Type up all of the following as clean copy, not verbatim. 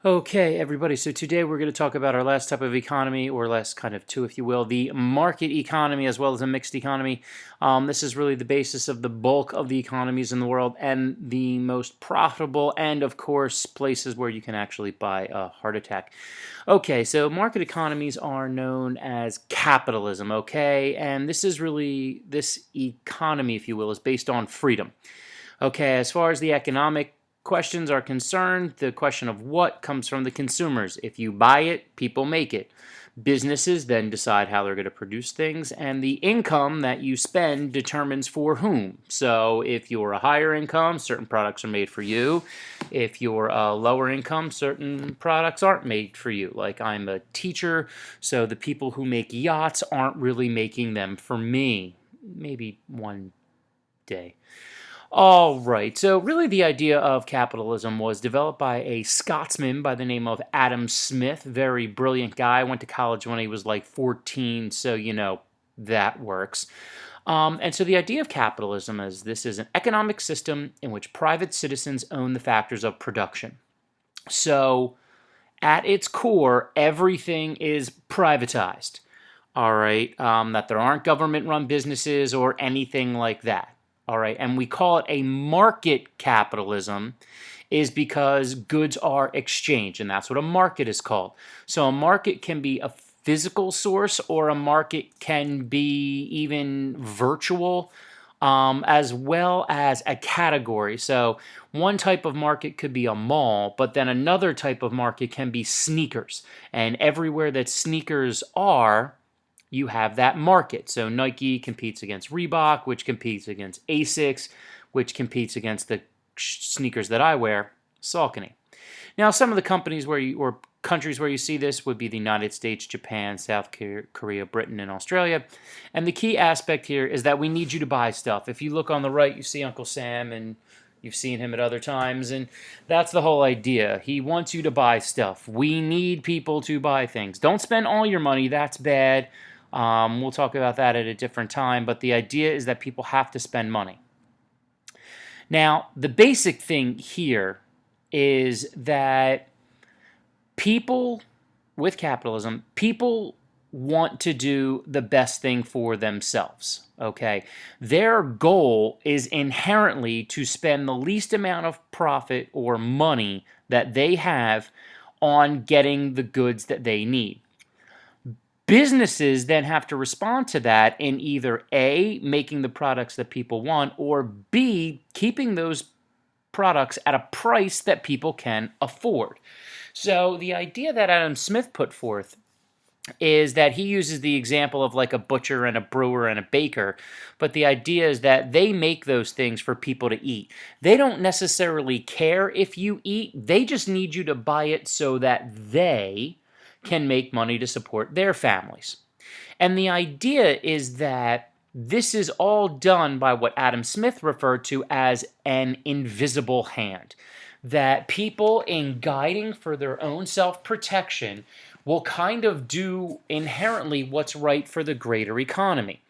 Okay, everybody, so today we're going to talk about our last type of economy, or last kind of two, if you will, the market economy as well as a mixed economy. This is really the basis of the bulk of the economies in the world and the most profitable, and of course, places where you can actually buy a heart attack. Okay, so market economies are known as capitalism, okay? And this economy, if you will, is based on freedom. Okay, as far as the economic questions are concerned, the question of what comes from the consumers. If you buy it, people make it. Businesses then decide how they're going to produce things, and the income that you spend determines for whom. So if you're a higher income, certain products are made for you. If you're a lower income, certain products aren't made for you. Like, I'm a teacher, so the people who make yachts aren't really making them for me. Maybe one day. All right, so really the idea of capitalism was developed by a Scotsman by the name of Adam Smith, very brilliant guy. Went to college when he was like 14, so that works. And so the idea of capitalism is this is an economic system in which private citizens own the factors of production. So at its core, everything is privatized. All right, that there aren't government-run businesses or anything like that. All right, and we call it a market capitalism is because goods are exchanged, and that's what a market is called. So a market can be a physical source, or a market can be even virtual, as well as a category. So one type of market could be a mall, but then another type of market can be sneakers. And everywhere that sneakers are, you have that market. So Nike competes against Reebok, which competes against Asics, which competes against the sneakers that I wear, Saucony. Now, some of the companies or countries where you see this would be the United States, Japan, South Korea, Britain, and Australia. And the key aspect here is that we need you to buy stuff. If you look on the right, you see Uncle Sam, and you've seen him at other times, and that's the whole idea. He wants you to buy stuff. We need people to buy things. Don't spend all your money. That's bad. We'll talk about that at a different time, but the idea is that people have to spend money. Now, the basic thing here is that people, with capitalism, people want to do the best thing for themselves, okay? Their goal is inherently to spend the least amount of profit or money that they have on getting the goods that they need. Businesses then have to respond to that in either A, making the products that people want, or B, keeping those products at a price that people can afford. So the idea that Adam Smith put forth is that he uses the example of like a butcher and a brewer and a baker, but the idea is that they make those things for people to eat. They don't necessarily care if you eat, they just need you to buy it so that they can make money to support their families. And the idea is that this is all done by what Adam Smith referred to as an invisible hand. That people, in guiding for their own self-protection, will kind of do inherently what's right for the greater economy.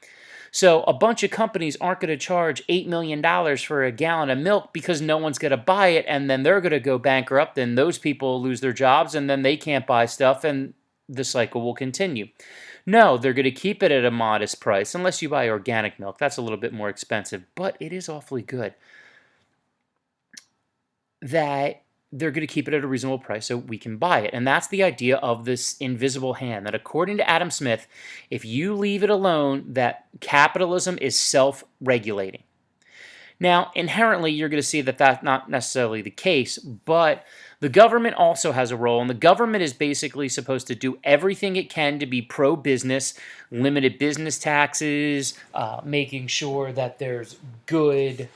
So a bunch of companies aren't going to charge $8 million for a gallon of milk because no one's going to buy it, and then they're going to go bankrupt, and those people lose their jobs, and then they can't buy stuff, and the cycle will continue. No, they're going to keep it at a modest price, unless you buy organic milk. That's a little bit more expensive, but it is awfully good. That they're going to keep it at a reasonable price so we can buy it. And that's the idea of this invisible hand, that according to Adam Smith, if you leave it alone, that capitalism is self-regulating. Now, inherently, you're going to see that that's not necessarily the case, but the government also has a role, and the government is basically supposed to do everything it can to be pro-business, limited business taxes, making sure that there's good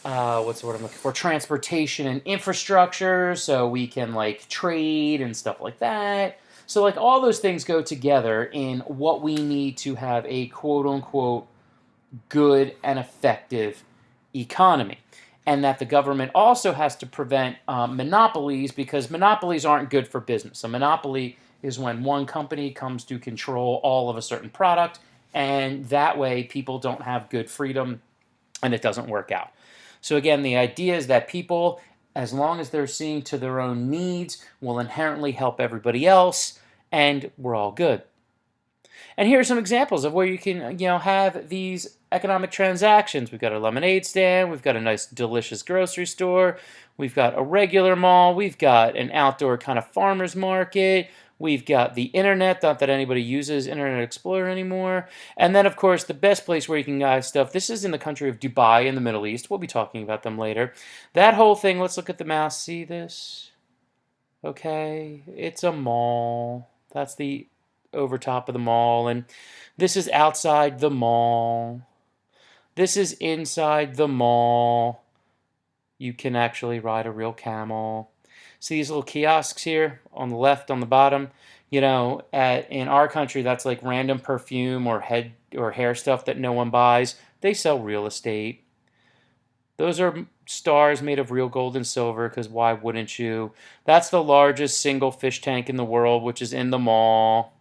what's the word I'm looking for? Transportation and infrastructure, so we can like trade and stuff like that. So like all those things go together in what we need to have a quote unquote good and effective economy. And that the government also has to prevent monopolies, because monopolies aren't good for business. A monopoly is when one company comes to control all of a certain product, and that way people don't have good freedom and it doesn't work out. So again, the idea is that people as long as they're seeing to their own needs, will inherently help everybody else, and we're all good. And here are some examples of where you can, have these economic transactions. We've got a lemonade stand, we've got a nice, delicious grocery store, we've got a regular mall, we've got an outdoor kind of farmer's market, we've got the internet, not that anybody uses Internet Explorer anymore, and then, of course, the best place where you can buy stuff. This is in the country of Dubai in the Middle East. We'll be talking about them later. That whole thing, let's look at the mouse. See this? Okay, it's a mall. That's the over top of the mall, and this is outside the mall. This is inside the mall. You can actually ride a real camel. See these little kiosks here on the left, on the bottom? In our country, that's like random perfume or head or hair stuff that no one buys. They sell real estate. Those are stars made of real gold and silver, because why wouldn't you? That's the largest single fish tank in the world, which is in the mall.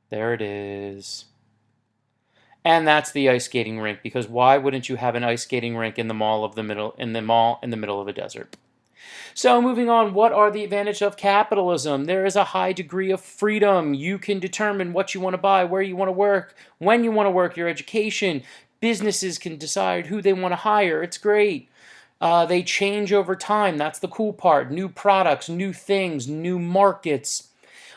There it is. And that's the ice skating rink, because why wouldn't you have an ice skating rink in the mall in the middle of a desert? So moving on, what are the advantages of capitalism? There is a high degree of freedom. You can determine what you want to buy, where you want to work, when you want to work, your education. Businesses can decide who they want to hire. It's great. They change over time. That's the cool part. New products, new things, new markets.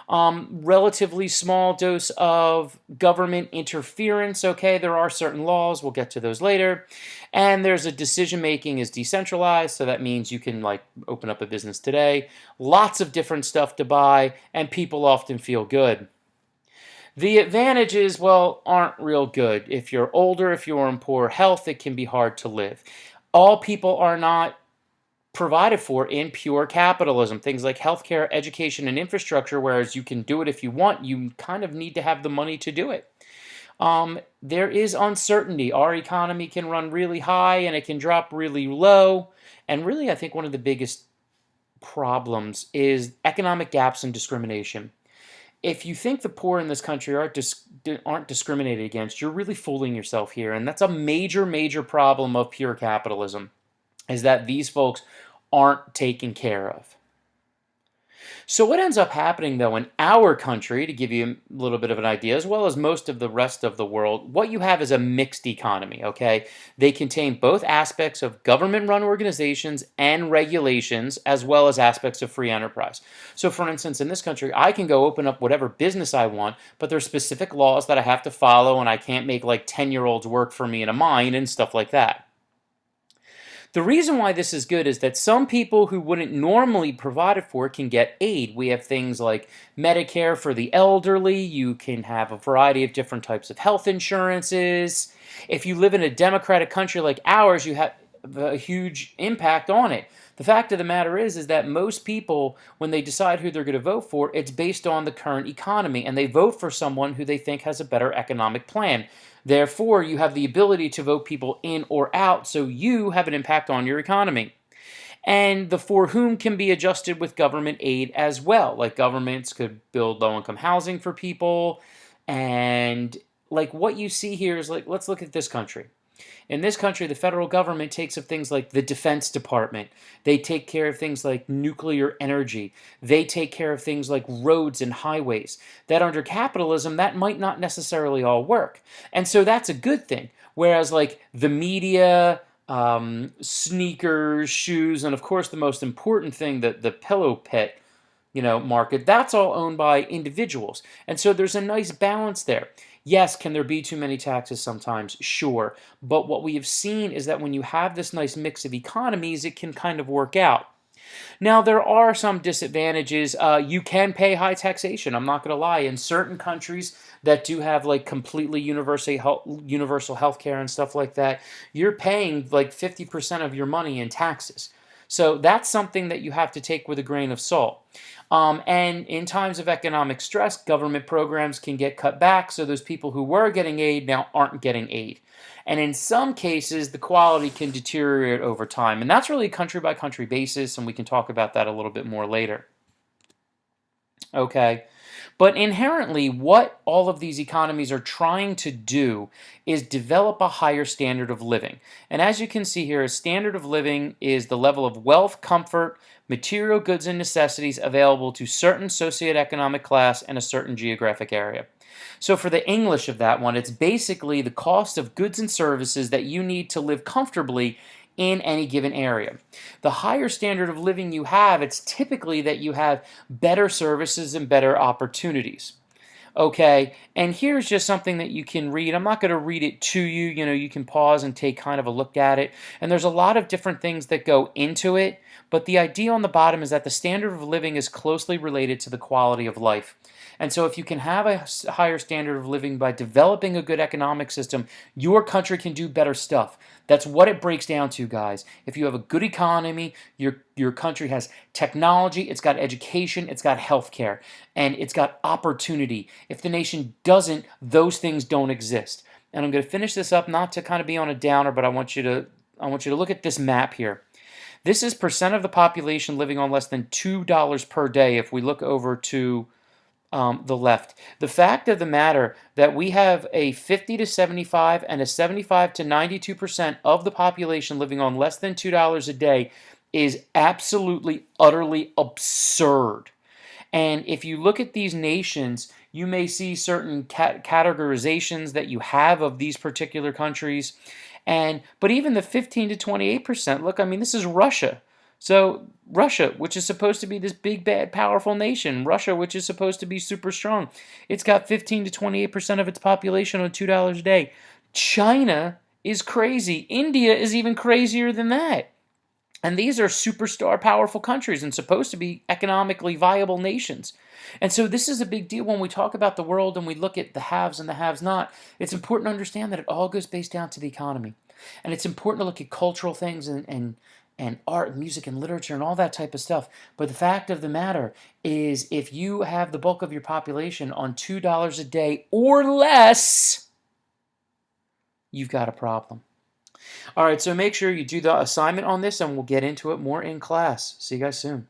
Relatively small dose of government interference. Okay, there are certain laws. We'll get to those later. And there's a decision making is decentralized. So that means you can open up a business today. Lots of different stuff to buy, and people often feel good. The advantages, well, aren't real good. If you're older, if you're in poor health, it can be hard to live. All people are not provided for in pure capitalism. Things like healthcare, education, and infrastructure, whereas you can do it if you want, you kind of need to have the money to do it. There is uncertainty. Our economy can run really high and it can drop really low. And really, I think one of the biggest problems is economic gaps and discrimination. If you think the poor in this country aren't discriminated against, you're really fooling yourself here. And that's a major, major problem of pure capitalism, is that these folks aren't taken care of. So what ends up happening, though, in our country, to give you a little bit of an idea, as well as most of the rest of the world, what you have is a mixed economy, okay? They contain both aspects of government-run organizations and regulations, as well as aspects of free enterprise. So, for instance, in this country, I can go open up whatever business I want, but there's specific laws that I have to follow, and I can't make 10-year-olds work for me in a mine and stuff like that. The reason why this is good is that some people who wouldn't normally provide it for can get aid. We have things like Medicare for the elderly. You can have a variety of different types of health insurances. If you live in a democratic country like ours, you have a huge impact on it. The fact of the matter is that most people, when they decide who they're going to vote for, it's based on the current economy, and they vote for someone who they think has a better economic plan. Therefore, you have the ability to vote people in or out, so you have an impact on your economy. And the for whom can be adjusted with government aid as well. Like governments could build low-income housing for people. And what you see here is let's look at this country. In this country, the federal government takes of things like the Defense Department. They take care of things like nuclear energy. They take care of things like roads and highways. That under capitalism, that might not necessarily all work. And so that's a good thing. Whereas the media, sneakers, shoes, and of course the most important thing, the pillow pit, market, that's all owned by individuals. And so there's a nice balance there. Yes, can there be too many taxes sometimes? Sure. But what we have seen is that when you have this nice mix of economies, it can kind of work out. Now, there are some disadvantages. You can pay high taxation. I'm not going to lie. In certain countries that do have completely universal health care and stuff like that, you're paying 50% of your money in taxes. So that's something that you have to take with a grain of salt. And in times of economic stress, government programs can get cut back, so those people who were getting aid now aren't getting aid. And in some cases, the quality can deteriorate over time. And that's really a country-by-country basis, and we can talk about that a little bit more later. Okay. But inherently, what all of these economies are trying to do is develop a higher standard of living. And as you can see here, a standard of living is the level of wealth, comfort, material goods, and necessities available to certain socioeconomic class and a certain geographic area. So for the English of that one, it's basically the cost of goods and services that you need to live comfortably in any given area. The higher standard of living you have, it's typically that you have better services and better opportunities. Okay, and here's just something that you can read. I'm not going to read it to you. You can pause and take kind of a look at it. And there's a lot of different things that go into it, but the idea on the bottom is that the standard of living is closely related to the quality of life. And so if you can have a higher standard of living by developing a good economic system, your country can do better stuff. That's what it breaks down to, guys. If you have a good economy, your country has technology, it's got education, it's got healthcare, and it's got opportunity. If the nation doesn't, those things don't exist. And I'm going to finish this up, not to kind of be on a downer, but I want you to look at this map here. This is percent of the population living on less than $2 per day if we look over to the left. The fact of the matter that we have a 50 to 75 and a 75 to 92% of the population living on less than $2 a day is absolutely, utterly absurd. And if you look at these nations, you may see certain categorizations that you have of these particular countries. But even the 15 to 28%, look, I mean, this is Russia. So Russia, which is supposed to be this big, bad, powerful nation, Russia, which is supposed to be super strong, it's got 15 to 28% of its population on $2 a day. China is crazy. India is even crazier than that. And these are superstar powerful countries and supposed to be economically viable nations. And so this is a big deal when we talk about the world and we look at the haves and the haves not. It's important to understand that it all goes based down to the economy. And it's important to look at cultural things and art and music and literature and all that type of stuff. But the fact of the matter is if you have the bulk of your population on $2 a day or less, you've got a problem. All right, so make sure you do the assignment on this and we'll get into it more in class. See you guys soon.